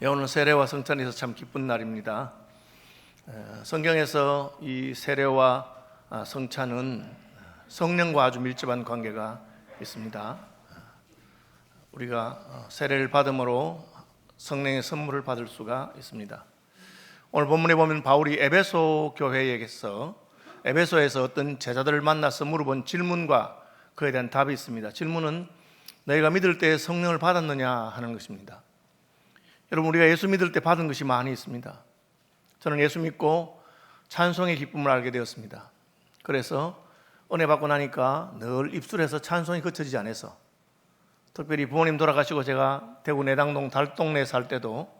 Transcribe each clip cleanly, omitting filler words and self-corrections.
오늘 세례와 성찬이 있어서 참 기쁜 날입니다. 성경에서 이 세례와 성찬은 성령과 아주 밀접한 관계가 있습니다. 우리가 세례를 받음으로 성령의 선물을 받을 수가 있습니다. 오늘 본문에 보면 바울이 에베소 교회에게서 에베소에서 어떤 제자들을 만나서 물어본 질문과 그에 대한 답이 있습니다. 질문은 너희가 믿을 때 성령을 받았느냐 하는 것입니다. 여러분, 우리가 예수 믿을 때 받은 것이 많이 있습니다. 저는 예수 믿고 찬송의 기쁨을 알게 되었습니다. 그래서 은혜 받고 나니까 늘 입술에서 찬송이 그쳐지지 않아서, 특별히 부모님 돌아가시고 제가 대구 내당동 달동네에 살 때도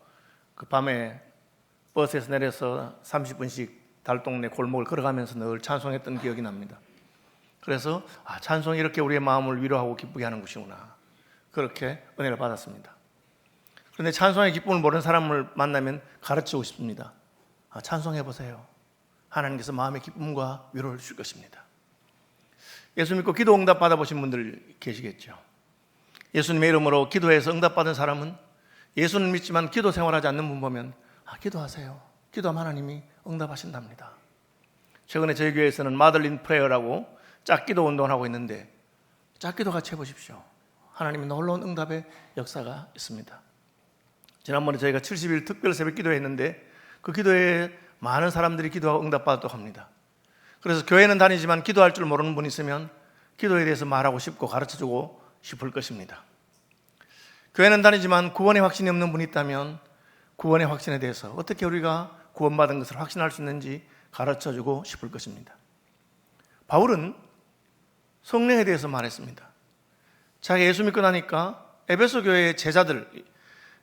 그 밤에 버스에서 내려서 30분씩 달동네 골목을 걸어가면서 늘 찬송했던 기억이 납니다. 그래서 찬송이 이렇게 우리의 마음을 위로하고 기쁘게 하는 것이구나, 그렇게 은혜를 받았습니다. 그런데 찬송의 기쁨을 모르는 사람을 만나면 가르치고 싶습니다. 찬송해보세요. 하나님께서 마음의 기쁨과 위로를 주실 것입니다. 예수 믿고 기도 응답 받아보신 분들 계시겠죠. 예수님의 이름으로 기도해서 응답받은 사람은, 예수는 믿지만 기도 생활하지 않는 분 보면 기도하세요. 기도하면 하나님이 응답하신답니다. 최근에 저희 교회에서는 마들린 프레어라고 짝기도 운동을 하고 있는데, 짝기도 같이 해보십시오. 하나님의 놀라운 응답의 역사가 있습니다. 지난번에 저희가 70일 특별 새벽 기도했는데 그 기도에 많은 사람들이 기도하고 응답받았다고 합니다. 그래서 교회는 다니지만 기도할 줄 모르는 분이 있으면 기도에 대해서 말하고 싶고 가르쳐주고 싶을 것입니다. 교회는 다니지만 구원의 확신이 없는 분이 있다면 구원의 확신에 대해서 어떻게 우리가 구원받은 것을 확신할 수 있는지 가르쳐주고 싶을 것입니다. 바울은 성령에 대해서 말했습니다. 자기 예수 믿고 나니까 에베소 교회의 제자들,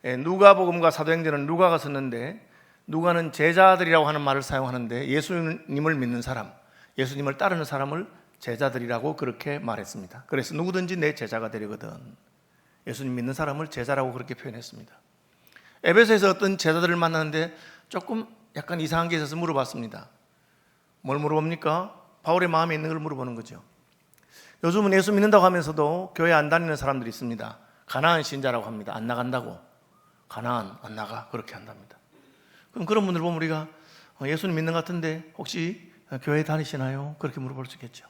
누가복음과 사도행전은 누가가 썼는데, 누가는 제자들이라고 하는 말을 사용하는데 예수님을 믿는 사람, 예수님을 따르는 사람을 제자들이라고 그렇게 말했습니다. 그래서 누구든지 내 제자가 되려거든, 예수님 믿는 사람을 제자라고 그렇게 표현했습니다. 에베소에서 어떤 제자들을 만났는데 조금 약간 이상한 게 있어서 물어봤습니다. 뭘 물어봅니까? 바울의 마음에 있는 걸 물어보는 거죠. 요즘은 예수 믿는다고 하면서도 교회 안 다니는 사람들이 있습니다. 가나안 신자라고 합니다. 안 나간다고. 가나안 안 나가, 그렇게 한답니다. 그럼 그런 분들 보면 우리가 예수님 믿는 것 같은데 혹시 교회 다니시나요? 그렇게 물어볼 수 있겠죠.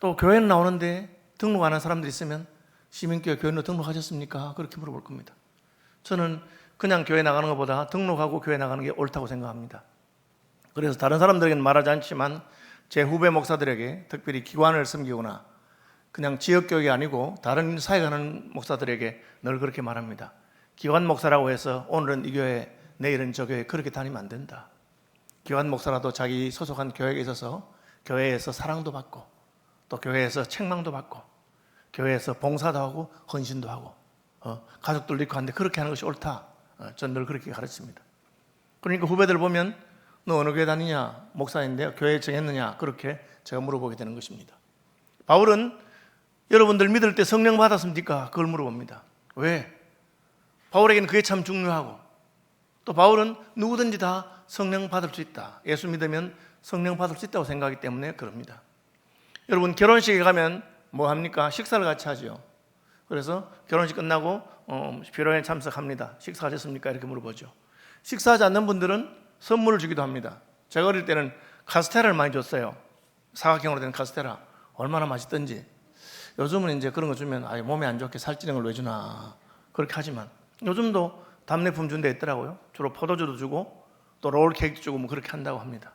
또 교회는 나오는데 등록 안 한 사람들이 있으면 시민교회 교회로 등록하셨습니까? 그렇게 물어볼 겁니다. 저는 그냥 교회 나가는 것보다 등록하고 교회 나가는 게 옳다고 생각합니다. 그래서 다른 사람들에게는 말하지 않지만 제 후배 목사들에게, 특별히 기관을 섬기거나 그냥 지역교회 아니고 다른 사회 가는 목사들에게 늘 그렇게 말합니다. 기관 목사라고 해서 오늘은 이 교회, 내일은 저 교회 그렇게 다니면 안 된다. 기관 목사라도 자기 소속한 교회에 있어서 교회에서 사랑도 받고, 또 교회에서 책망도 받고, 교회에서 봉사도 하고 헌신도 하고, 가족들도 있고 하는데 그렇게 하는 것이 옳다. 저는 늘 그렇게 가르칩니다. 그러니까 후배들 보면 너 어느 교회 다니냐? 목사인데 교회 정했느냐? 그렇게 제가 물어보게 되는 것입니다. 바울은 여러분들 믿을 때 성령 받았습니까? 그걸 물어봅니다. 왜? 바울에게는 그게 참 중요하고, 또 바울은 누구든지 다 성령 받을 수 있다, 예수 믿으면 성령 받을 수 있다고 생각하기 때문에 그럽니다. 여러분, 결혼식에 가면 뭐 합니까? 식사를 같이 하죠. 그래서 결혼식 끝나고披露宴참석합니다. 식사하셨습니까? 이렇게 물어보죠. 식사하지 않는 분들은 선물을 주기도 합니다. 제가 어릴 때는 카스테라를 많이 줬어요. 사각형으로 된 카스테라, 얼마나 맛있던지. 요즘은 이제 그런 거 주면 몸에 안 좋게 살찌는 걸 왜 주나 그렇게 하지만, 요즘도 답례품 준 데 있더라고요. 주로 포도주도 주고 또 롤케이크도 주고 뭐 그렇게 한다고 합니다.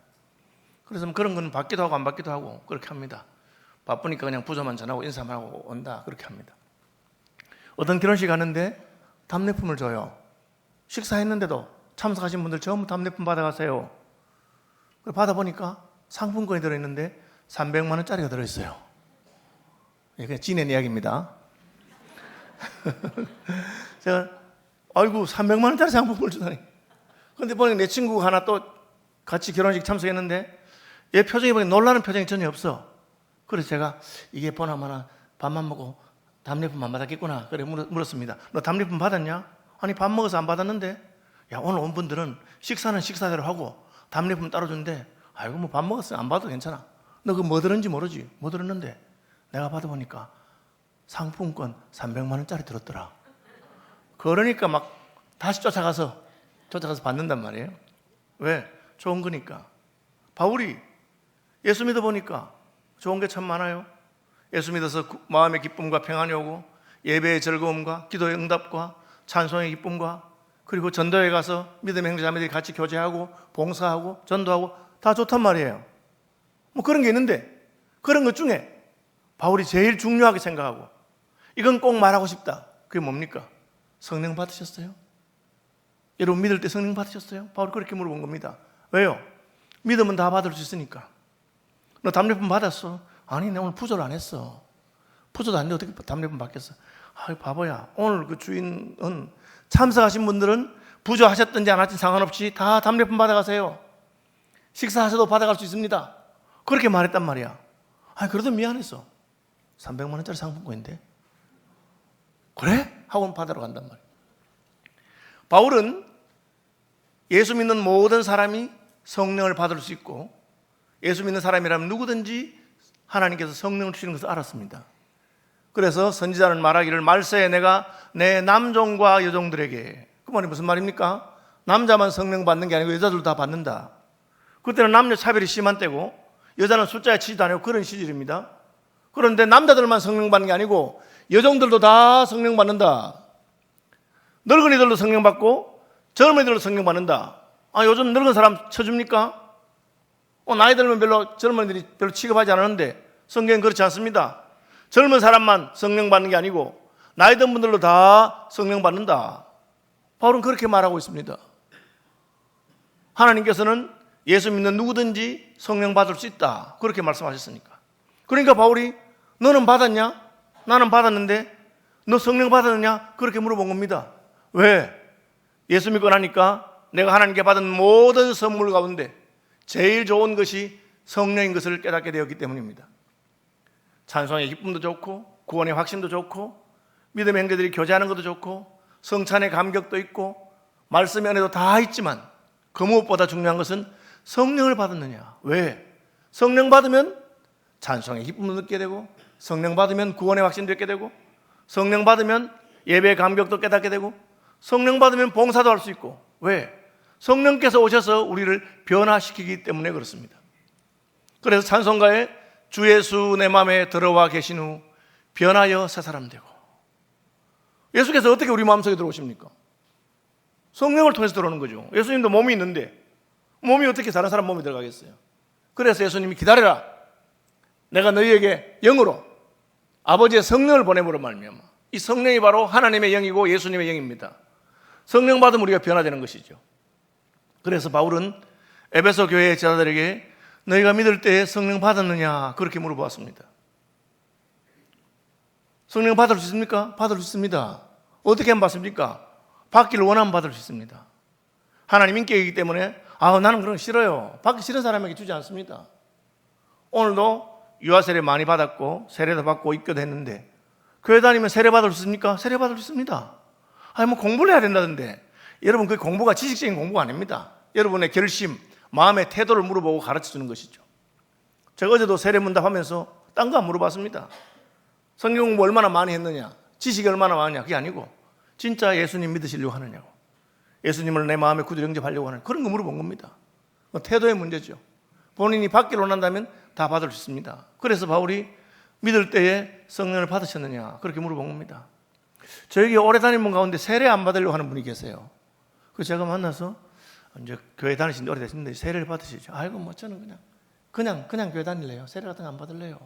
그래서 그런 건 받기도 하고 안 받기도 하고 그렇게 합니다. 바쁘니까 그냥 부조만 전하고 인사만 하고 온다, 그렇게 합니다. 어떤 결혼식 가는데 답례품을 줘요. 식사했는데도 참석하신 분들 전부 답례품 받아가세요. 받아보니까 상품권이 들어있는데 300만 원짜리가 들어있어요. 이게 지낸 이야기입니다. 제가 아이고 300만 원짜리 상품권을 주다니. 그런데 보니까 내 친구가 하나 또 같이 결혼식 참석했는데 얘 표정이 보니까 놀라는 표정이 전혀 없어. 그래서 제가 이게 보나마나 밥만 먹고 답례품 안 받았겠구나, 그래 물었습니다. 너 답례품 받았냐? 아니, 밥 먹어서 안 받았는데. 야, 오늘 온 분들은 식사는 식사대로 하고 답례품 따로 준대. 아이고 뭐 밥 먹었어, 안 받아도 괜찮아. 너 그 뭐 들었는지 모르지? 뭐 들었는데? 내가 받아보니까 상품권 300만 원짜리 들었더라. 그러니까 막 다시 쫓아가서 받는단 말이에요. 왜? 좋은 거니까. 바울이 예수 믿어보니까 좋은 게 참 많아요. 예수 믿어서 마음의 기쁨과 평안이 오고, 예배의 즐거움과 기도의 응답과 찬송의 기쁨과, 그리고 전도에 가서 믿음의 형제자매들이 같이 교제하고 봉사하고 전도하고 다 좋단 말이에요. 뭐 그런 게 있는데, 그런 것 중에 바울이 제일 중요하게 생각하고 이건 꼭 말하고 싶다. 그게 뭡니까? 성령 받으셨어요? 여러분 믿을 때 성령 받으셨어요? 바울이 그렇게 물어본 겁니다. 왜요? 믿으면 다 받을 수 있으니까. 너 답례품 받았어? 아니, 내가 오늘 부조를 안 했어. 부조도 안 돼 어떻게 답례품 받겠어? 아이 바보야. 오늘 그 주인은, 참석하신 분들은 부조하셨든지 안 하든지 상관없이 다 답례품 받아가세요. 식사하셔도 받아갈 수 있습니다. 그렇게 말했단 말이야. 아니 그래도 미안해서 300만 원짜리 상품권인데 그래? 하고 받으러 간단 말이야. 바울은 예수 믿는 모든 사람이 성령을 받을 수 있고, 예수 믿는 사람이라면 누구든지 하나님께서 성령을 주시는 것을 알았습니다. 그래서 선지자는 말하기를, 말세에 내가 내 남종과 여종들에게, 그 말이 무슨 말입니까? 남자만 성령 받는 게 아니고 여자들도 다 받는다. 그때는 남녀 차별이 심한 때고 여자는 숫자에 치지도 않고 그런 시절입니다. 그런데 남자들만 성령 받는 게 아니고 여종들도 다 성령 받는다. 늙은이들도 성령 받고 젊은이들도 성령 받는다. 아, 요즘 늙은 사람 쳐줍니까? 나이 들면 별로 젊은이들이 별로 취급하지 않았는데 성경은 그렇지 않습니다. 젊은 사람만 성령 받는 게 아니고 나이 든 분들도 다 성령 받는다. 바울은 그렇게 말하고 있습니다. 하나님께서는 예수 믿는 누구든지 성령 받을 수 있다. 그렇게 말씀하셨으니까. 그러니까 바울이 너는 받았냐? 나는 받았는데 너 성령 받았느냐? 그렇게 물어본 겁니다. 왜? 예수 믿고 나니까 내가 하나님께 받은 모든 선물 가운데 제일 좋은 것이 성령인 것을 깨닫게 되었기 때문입니다. 찬송의 기쁨도 좋고 구원의 확신도 좋고 믿음의 형제들이 교제하는 것도 좋고 성찬의 감격도 있고 말씀의 은혜도 다 있지만 그 무엇보다 중요한 것은 성령을 받았느냐. 왜? 성령 받으면 찬송의 기쁨도 느끼게 되고, 성령 받으면 구원의 확신도 있게 되고, 성령 받으면 예배의 감격도 깨닫게 되고, 성령 받으면 봉사도 할 수 있고. 왜? 성령께서 오셔서 우리를 변화시키기 때문에 그렇습니다. 그래서 찬송가에 주 예수 내 마음에 들어와 계신 후 변하여 새 사람 되고. 예수께서 어떻게 우리 마음속에 들어오십니까? 성령을 통해서 들어오는 거죠. 예수님도 몸이 있는데 몸이 어떻게 다른 사람 몸에 들어가겠어요? 그래서 예수님이 기다려라. 내가 너희에게 영으로 아버지의 성령을 보내므로 말미암아. 이 성령이 바로 하나님의 영이고 예수님의 영입니다. 성령 받으면 우리가 변화되는 것이죠. 그래서 바울은 에베소 교회의 제자들에게 너희가 믿을 때 성령 받았느냐 그렇게 물어보았습니다. 성령 받을 수 있습니까? 받을 수 있습니다. 어떻게 하면 받습니까? 받기를 원하면 받을 수 있습니다. 하나님 인격이기 때문에 나는 그런 거 싫어요. 받기 싫은 사람에게 주지 않습니다. 오늘도 유아 세례 많이 받았고 세례도 받고 입교도 했는데 교회 다니면 세례 받을 수 있습니까? 세례 받을 수 있습니다. 뭐 공부를 해야 된다던데. 여러분 그 공부가 지식적인 공부가 아닙니다. 여러분의 결심, 마음의 태도를 물어보고 가르쳐주는 것이죠. 제가 어제도 세례문답하면서 딴 거 안 물어봤습니다. 성경 공부 얼마나 많이 했느냐, 지식이 얼마나 많으냐, 그게 아니고 진짜 예수님 믿으시려고 하느냐고, 예수님을 내 마음에 구주 영접하려고 하는 그런 거 물어본 겁니다. 태도의 문제죠. 본인이 받기를 원한다면 다 받을 수 있습니다. 그래서 바울이 믿을 때에 성령을 받으셨느냐 그렇게 물어본 겁니다. 저에게 오래 다니는 분 가운데 세례 안 받으려고 하는 분이 계세요. 그래서 제가 만나서 이제 교회 다니신 지 오래됐습니다. 세례를 받으시죠. 아이고 뭐 저는 그냥 교회 다닐래요. 세례 같은 거 안 받을래요.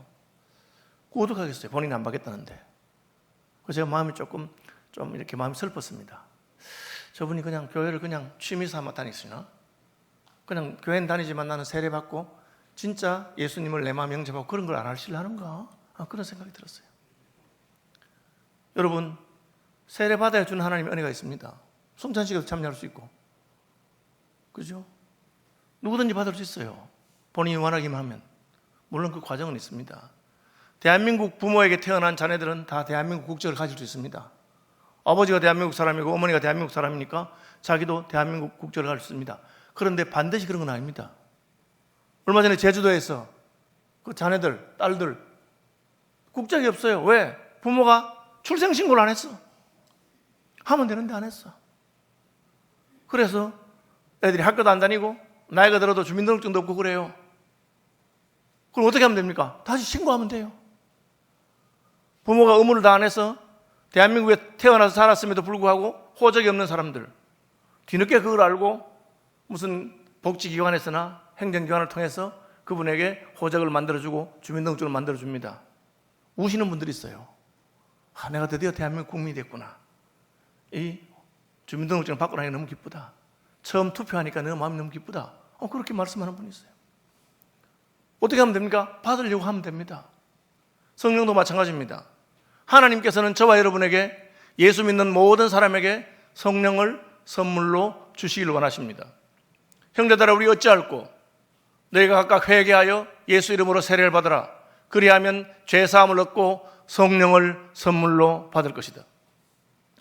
어떡하겠어요. 본인이 안 받겠다는데. 그래서 제가 마음이 좀 이렇게 마음이 슬펐습니다. 저분이 그냥 교회를 그냥 취미 삼아 다니시나? 그냥 교회는 다니지만 나는 세례 받고 진짜 예수님을 내 마음에 영접하고 그런 걸 안 하시려는가? 그런 생각이 들었어요. 여러분, 세례 받아야 주는 하나님의 은혜가 있습니다. 성찬식에도 참여할 수 있고, 그죠? 누구든지 받을 수 있어요. 본인이 원하기만 하면. 물론 그 과정은 있습니다. 대한민국 부모에게 태어난 자녀들은 다 대한민국 국적을 가질 수 있습니다. 아버지가 대한민국 사람이고 어머니가 대한민국 사람이니까 자기도 대한민국 국적을 가질 수 있습니다. 그런데 반드시 그런 건 아닙니다. 얼마 전에 제주도에서 그 자녀들, 딸들 국적이 없어요. 왜? 부모가 출생신고를 안 했어. 하면 되는데 안 했어. 그래서 애들이 학교도 안 다니고 나이가 들어도 주민등록증도 없고 그래요. 그럼 어떻게 하면 됩니까? 다시 신고하면 돼요. 부모가 의무를 다 안 해서 대한민국에 태어나서 살았음에도 불구하고 호적이 없는 사람들, 뒤늦게 그걸 알고 무슨 복지기관에서나 행정기관을 통해서 그분에게 호적을 만들어주고 주민등록증을 만들어줍니다. 우시는 분들이 있어요. 내가 드디어 대한민국 국민이 됐구나. 이 주민등록증을 받고 나니까 너무 기쁘다. 처음 투표하니까 내 마음이 너무 기쁘다. 그렇게 말씀하는 분이 있어요. 어떻게 하면 됩니까? 받으려고 하면 됩니다. 성령도 마찬가지입니다. 하나님께서는 저와 여러분에게, 예수 믿는 모든 사람에게 성령을 선물로 주시기를 원하십니다. 형제들아, 우리 어찌할꼬? 너희가 각각 회개하여 예수 이름으로 세례를 받으라. 그리하면 죄 사함을 얻고 성령을 선물로 받을 것이다.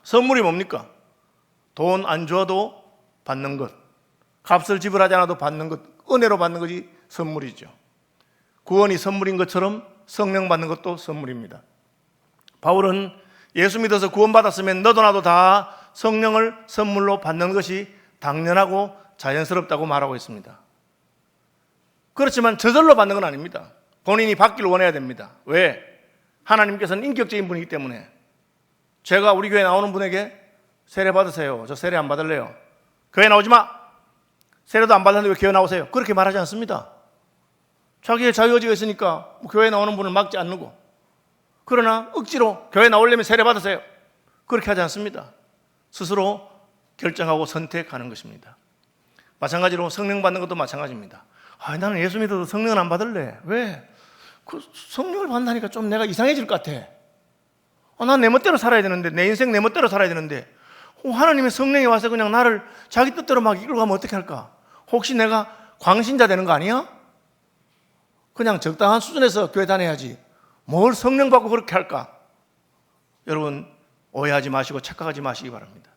선물이 뭡니까? 돈 안 줘도 받는 것, 값을 지불하지 않아도 받는 것, 은혜로 받는 것이 선물이죠. 구원이 선물인 것처럼 성령 받는 것도 선물입니다. 바울은 예수 믿어서 구원받았으면 너도 나도 다 성령을 선물로 받는 것이 당연하고 자연스럽다고 말하고 있습니다. 그렇지만 저절로 받는 건 아닙니다. 본인이 받기를 원해야 됩니다. 왜? 하나님께서는 인격적인 분이기 때문에. 제가 우리 교회 나오는 분에게 세례 받으세요. 저 세례 안 받을래요. 교회 나오지 마. 세례도 안 받는데 왜 교회 나오세요? 그렇게 말하지 않습니다. 자기의 자유의지가 있으니까 교회 나오는 분을 막지 않고, 그러나 억지로 교회 나오려면 세례 받으세요. 그렇게 하지 않습니다. 스스로 결정하고 선택하는 것입니다. 마찬가지로 성령 받는 것도 마찬가지입니다. 나는 예수 믿어도 성령은 안 받을래. 왜? 성령을 받는다니까 좀 내가 이상해질 것 같아. 난 내 멋대로 살아야 되는데, 내 인생 내 멋대로 살아야 되는데, 하나님의 성령이 와서 그냥 나를 자기 뜻대로 막 이끌고 가면 어떻게 할까? 혹시 내가 광신자 되는 거 아니야? 그냥 적당한 수준에서 교회 다녀야지 뭘 성령 받고 그렇게 할까? 여러분, 오해하지 마시고 착각하지 마시기 바랍니다.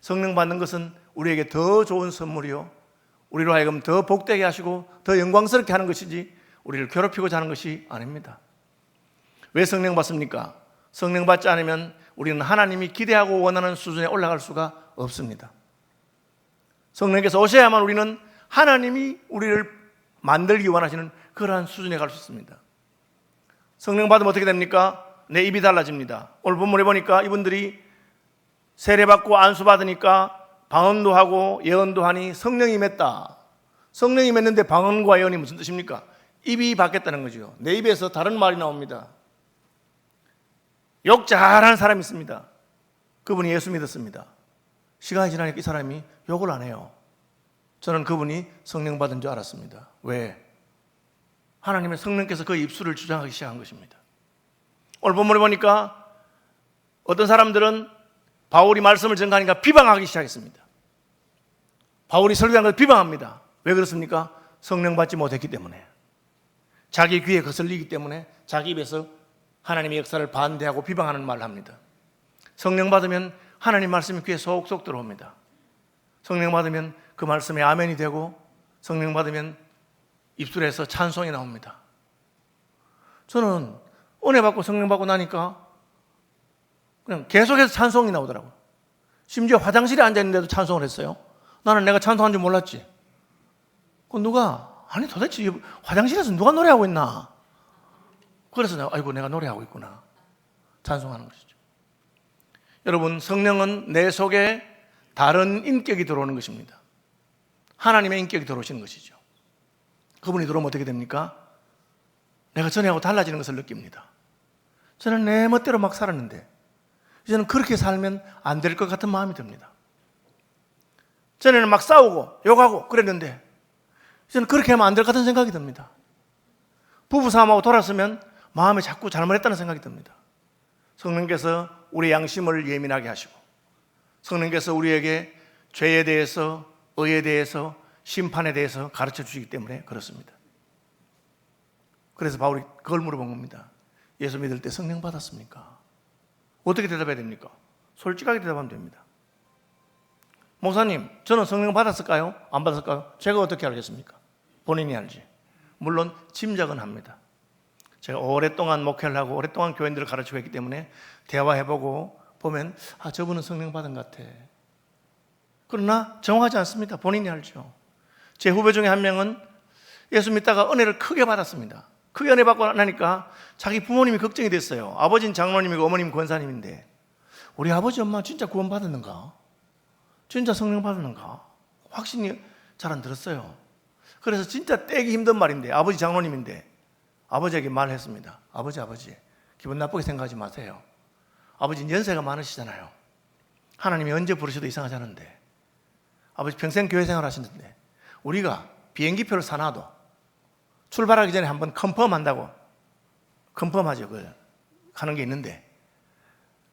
성령 받는 것은 우리에게 더 좋은 선물이요, 우리로 하여금 더 복되게 하시고 더 영광스럽게 하는 것이지 우리를 괴롭히고자 하는 것이 아닙니다. 왜 성령 받습니까? 성령 받지 않으면 우리는 하나님이 기대하고 원하는 수준에 올라갈 수가 없습니다. 성령께서 오셔야만 우리는 하나님이 우리를 만들기 원하시는 그러한 수준에 갈 수 있습니다. 성령 받으면 어떻게 됩니까? 내 입이 달라집니다. 오늘 본문에 보니까 이분들이 세례받고 안수받으니까 방언도 하고 예언도 하니 성령이 맺다. 성령이 맺는데 방언과 예언이 무슨 뜻입니까? 입이 바뀌었다는 거죠. 내 입에서 다른 말이 나옵니다. 욕 잘하는 사람이 있습니다. 그분이 예수 믿었습니다. 시간이 지나니까 이 사람이 욕을 안 해요. 저는 그분이 성령 받은 줄 알았습니다. 왜? 하나님의 성령께서 그 입술을 주장하기 시작한 것입니다. 오늘 본문에 보니까 어떤 사람들은 바울이 말씀을 전가하니까 비방하기 시작했습니다. 바울이 설교한 걸 비방합니다. 왜 그렇습니까? 성령 받지 못했기 때문에, 자기 귀에 거슬리기 때문에 자기 입에서 하나님의 역사를 반대하고 비방하는 말을 합니다. 성령 받으면 하나님 말씀이 귀에 속속 들어옵니다. 성령 받으면 그 말씀에 아멘이 되고, 성령 받으면 입술에서 찬송이 나옵니다. 저는 은혜 받고 성령 받고 나니까 그냥 계속해서 찬송이 나오더라고요. 심지어 화장실에 앉아있는데도 찬송을 했어요. 나는 내가 찬송한 줄 몰랐지. 누가, 아니 도대체 화장실에서 누가 노래하고 있나? 그래서 내가 노래하고 있구나. 찬송하는 것이죠. 여러분, 성령은 내 속에 다른 인격이 들어오는 것입니다. 하나님의 인격이 들어오시는 것이죠. 그분이 들어오면 어떻게 됩니까? 내가 전에하고 달라지는 것을 느낍니다. 저는 내 멋대로 막 살았는데 이제는 그렇게 살면 안 될 것 같은 마음이 듭니다. 전에는 막 싸우고 욕하고 그랬는데 이제는 그렇게 하면 안 될 것 같은 생각이 듭니다. 부부싸움하고 돌았으면 마음에 자꾸 잘못했다는 생각이 듭니다. 성령께서 우리 양심을 예민하게 하시고, 성령께서 우리에게 죄에 대해서, 의에 대해서, 심판에 대해서 가르쳐 주시기 때문에 그렇습니다. 그래서 바울이 그걸 물어본 겁니다. 예수 믿을 때 성령 받았습니까? 어떻게 대답해야 됩니까? 솔직하게 대답하면 됩니다. 목사님, 저는 성령 받았을까요? 안 받았을까요? 제가 어떻게 알겠습니까? 본인이 알지. 물론 짐작은 합니다. 제가 오랫동안 목회를 하고 오랫동안 교인들을 가르치고 있기 때문에 대화해보고 보면, 저분은 성령 받은 것 같아. 그러나 정확하지 않습니다. 본인이 알죠. 제 후배 중에 한 명은 예수 믿다가 은혜를 크게 받았습니다. 크게 은혜 받고 나니까 자기 부모님이 걱정이 됐어요. 아버지는 장로님이고 어머님 권사님인데 우리 아버지 엄마 진짜 구원 받았는가? 진짜 성령 받았는가? 확신이 잘 안 들었어요. 그래서 진짜 떼기 힘든 말인데 아버지 장로님인데 아버지에게 말했습니다. 아버지 기분 나쁘게 생각하지 마세요. 아버지 연세가 많으시잖아요. 하나님이 언제 부르셔도 이상하지 않은데 아버지 평생 교회 생활 하시는데 우리가 비행기표를 사놔도 출발하기 전에 한번 컨펌한다고 컨펌하죠. 그걸 하는 게 있는데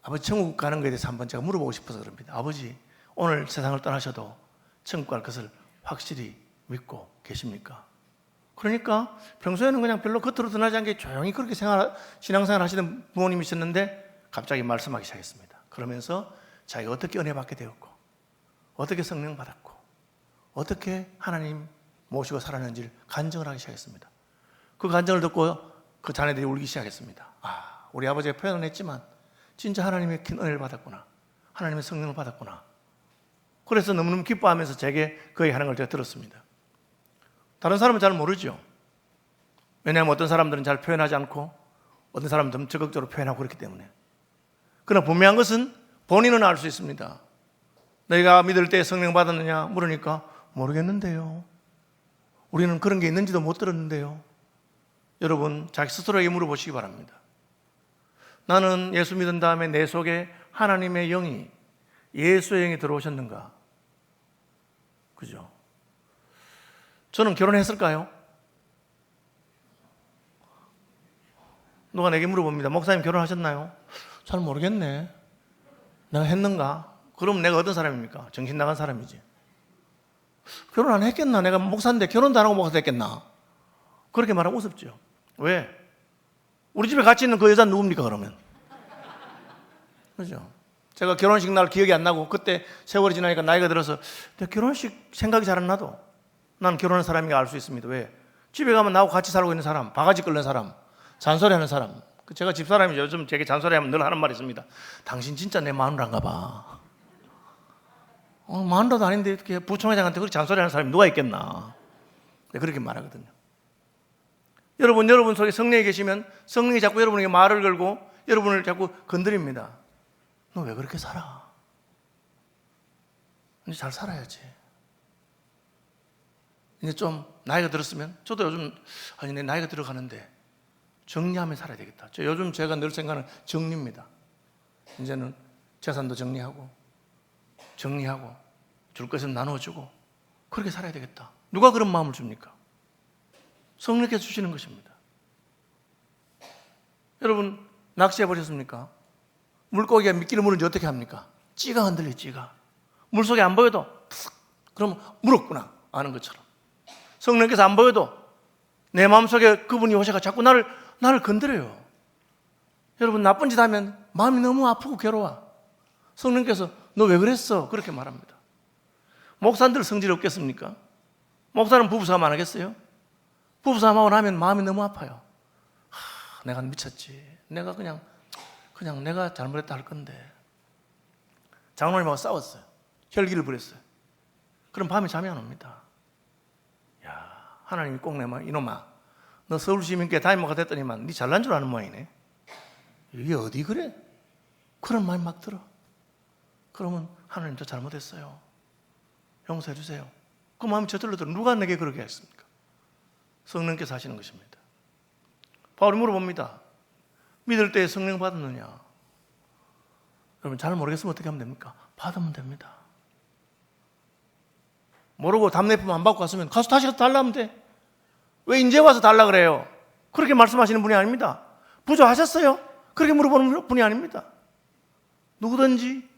아버지 천국 가는 거에 대해서 한번 제가 물어보고 싶어서 그럽니다. 아버지 오늘 세상을 떠나셔도 천국 갈 것을 확실히 믿고 계십니까? 그러니까 평소에는 그냥 별로 겉으로 드러나지 않게 조용히 그렇게 신앙생활 하시던 부모님이셨는데 갑자기 말씀하기 시작했습니다. 그러면서 자기가 어떻게 은혜 받게 되었고 어떻게 성령 받았고 어떻게 하나님 모시고 살았는지를 간증을 하기 시작했습니다. 그 간증을 듣고 그 자녀들이 울기 시작했습니다. 아, 우리 아버지가 표현은 했지만 진짜 하나님의 큰 은혜를 받았구나. 하나님의 성령을 받았구나. 그래서 너무너무 기뻐하면서 제게 그 얘기하는 걸 제가 들었습니다. 다른 사람은 잘 모르죠. 왜냐하면 어떤 사람들은 잘 표현하지 않고 어떤 사람들은 적극적으로 표현하고 그렇기 때문에. 그러나 분명한 것은 본인은 알 수 있습니다. 너희가 믿을 때 성령 받았느냐 물으니까 모르겠는데요. 우리는 그런 게 있는지도 못 들었는데요. 여러분 자기 스스로에게 물어보시기 바랍니다. 나는 예수 믿은 다음에 내 속에 하나님의 영이 예수의 영이 들어오셨는가? 그죠? 저는 결혼했을까요? 누가 내게 물어봅니다. 목사님 결혼하셨나요? 잘 모르겠네. 내가 했는가? 그럼 내가 어떤 사람입니까? 정신 나간 사람이지. 결혼 안 했겠나? 내가 목사인데 결혼도 안 하고 목사 됐겠나? 그렇게 말하면 우습죠. 왜? 우리 집에 같이 있는 그 여자는 누굽니까 그러면? 그죠? 제가 결혼식 날 기억이 안 나고 그때 세월이 지나니까 나이가 들어서 결혼식 생각이 잘 안 나도 난 결혼한 사람인가 알 수 있습니다. 왜? 집에 가면 나하고 같이 살고 있는 사람, 바가지 끓는 사람, 잔소리하는 사람. 제가 집사람이죠. 요즘 제게 잔소리하면 늘 하는 말이 있습니다. 당신 진짜 내 마누라인가 봐. 마누라도 아닌데 이렇게 부총회장한테 그렇게 잔소리하는 사람이 누가 있겠나. 그렇게 말하거든요. 여러분 속에 성령이 계시면 성령이 자꾸 여러분에게 말을 걸고 여러분을 자꾸 건드립니다. 너 왜 그렇게 살아? 이제 잘 살아야지. 이제 좀 나이가 들었으면 저도 요즘 내 나이가 들어가는데 정리하며 살아야 되겠다. 요즘 제가 늘 생각하는 정리입니다. 이제는 재산도 정리하고 줄 것은 나누어주고 그렇게 살아야 되겠다. 누가 그런 마음을 줍니까? 성령께서 주시는 것입니다. 여러분 낚시해 보셨습니까? 물고기가 미끼를 물는지 어떻게 합니까? 찌가 흔들려. 찌가 물속에 안 보여도 그럼 물었구나 아는 것처럼 성령께서 안 보여도 내 마음속에 그분이 오셔서 자꾸 나를 건드려요. 여러분 나쁜 짓 하면 마음이 너무 아프고 괴로워. 성령께서 너 왜 그랬어? 그렇게 말합니다. 목사님들 성질 없겠습니까? 목사는 부부싸움 안 하겠어요? 부부싸움하고 나면 마음이 너무 아파요. 내가 미쳤지. 내가 그냥 내가 잘못했다 할 건데. 장로님하고 싸웠어요. 혈기를 부렸어요. 그럼 밤에 잠이 안 옵니다. 야, 하나님이 꼭 내 말, 이놈아, 너 서울시민교회 담임목사 됐더니만 네 잘난 줄 아는 모양이네. 이게 어디 그래? 그런 마음이 막 들어. 그러면 하나님 저 잘못했어요. 용서해 주세요. 그 마음이 저절로 들어. 누가 내게 그렇게 했습니까? 성령께서 하시는 것입니다. 바울이 물어봅니다. 믿을 때 성령 받았느냐? 여러분 잘 모르겠으면 어떻게 하면 됩니까? 받으면 됩니다. 모르고 답례품 안 받고 갔으면 가서 다시 가서 달라면 돼. 왜 이제 와서 달라 그래요? 그렇게 말씀하시는 분이 아닙니다. 부족하셨어요? 그렇게 물어보는 분이 아닙니다. 누구든지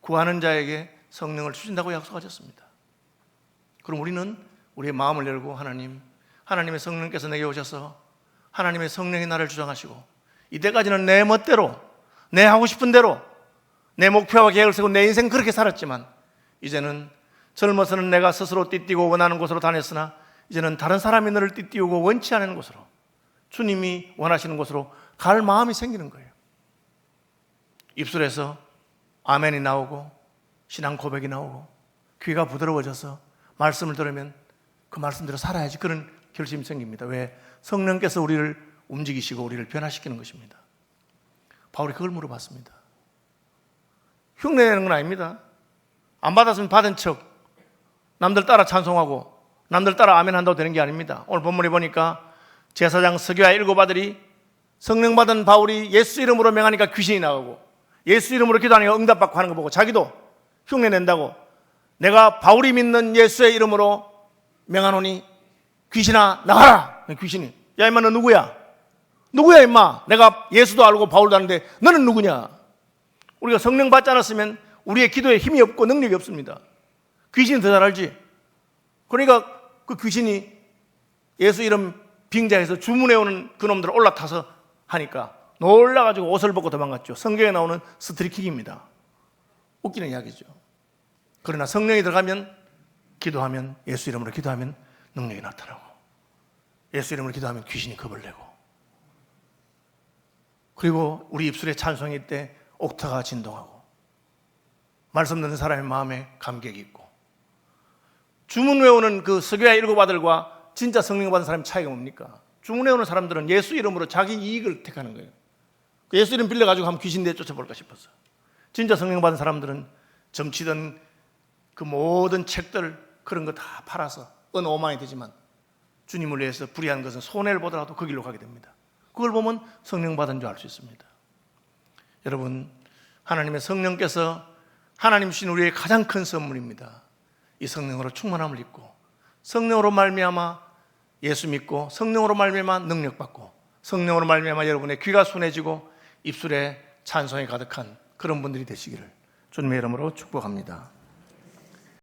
구하는 자에게 성령을 주신다고 약속하셨습니다. 그럼 우리는 우리의 마음을 열고 하나님의 성령께서 내게 오셔서 하나님의 성령이 나를 주장하시고 이때까지는 내 멋대로 내 하고 싶은 대로 내 목표와 계획을 세우고 내 인생 그렇게 살았지만 이제는 젊어서는 내가 스스로 띠띠고 원하는 곳으로 다녔으나 이제는 다른 사람이 너를 띠띠우고 원치 않는 곳으로 주님이 원하시는 곳으로 갈 마음이 생기는 거예요. 입술에서 아멘이 나오고 신앙 고백이 나오고 귀가 부드러워져서 말씀을 들으면 그 말씀대로 살아야지, 그런 결심이 생깁니다. 왜? 성령께서 우리를 움직이시고 우리를 변화시키는 것입니다. 바울이 그걸 물어봤습니다. 흉내내는 건 아닙니다. 안 받았으면 받은 척 남들 따라 찬송하고 남들 따라 아멘 한다고 되는 게 아닙니다. 오늘 본문에 보니까 제사장 서기와 7 아들이 성령 받은 바울이 예수 이름으로 명하니까 귀신이 나가고, 예수 이름으로 기도하니까 응답받고 하는 거 보고 자기도 흉내낸다고, 내가 바울이 믿는 예수의 이름으로 명하노니 귀신아 나가라. 귀신이, 야 임마 너 누구야? 누구야 임마? 내가 예수도 알고 바울도 아는데 너는 누구냐? 우리가 성령 받지 않았으면 우리의 기도에 힘이 없고 능력이 없습니다. 귀신이 더 잘 알지. 그러니까 그 귀신이 예수 이름 빙자해서 주문해오는 그놈들을 올라타서 하니까 놀라가지고 옷을 벗고 도망갔죠. 성경에 나오는 스트리킹입니다. 웃기는 이야기죠. 그러나 성령이 들어가면, 기도하면, 예수 이름으로 기도하면 능력이 나타나고, 예수 이름으로 기도하면 귀신이 겁을 내고, 그리고 우리 입술에 찬송일 때 옥타가 진동하고, 말씀 듣는 사람의 마음에 감격이 있고. 주문 외우는 그 서기와 7 아들과 진짜 성령 받은 사람의 차이가 뭡니까? 주문 외우는 사람들은 예수 이름으로 자기 이익을 택하는 거예요. 예수 이름 빌려가지고 한번 귀신 내쫓아볼까 싶어서. 진짜 성령 받은 사람들은 점치던 그 모든 책들 그런 거 다 팔아서 은 5만이 되지만 주님을 위해서 불의한 것은 손해를 보더라도 그 길로 가게 됩니다. 그걸 보면 성령 받은 줄 알 수 있습니다. 여러분, 하나님의 성령께서 하나님 주신 우리의 가장 큰 선물입니다. 이 성령으로 충만함을 입고, 성령으로 말미암아 예수 믿고, 성령으로 말미암아 능력 받고, 성령으로 말미암아 여러분의 귀가 순해지고 입술에 찬송이 가득한 그런 분들이 되시기를 주님의 이름으로 축복합니다.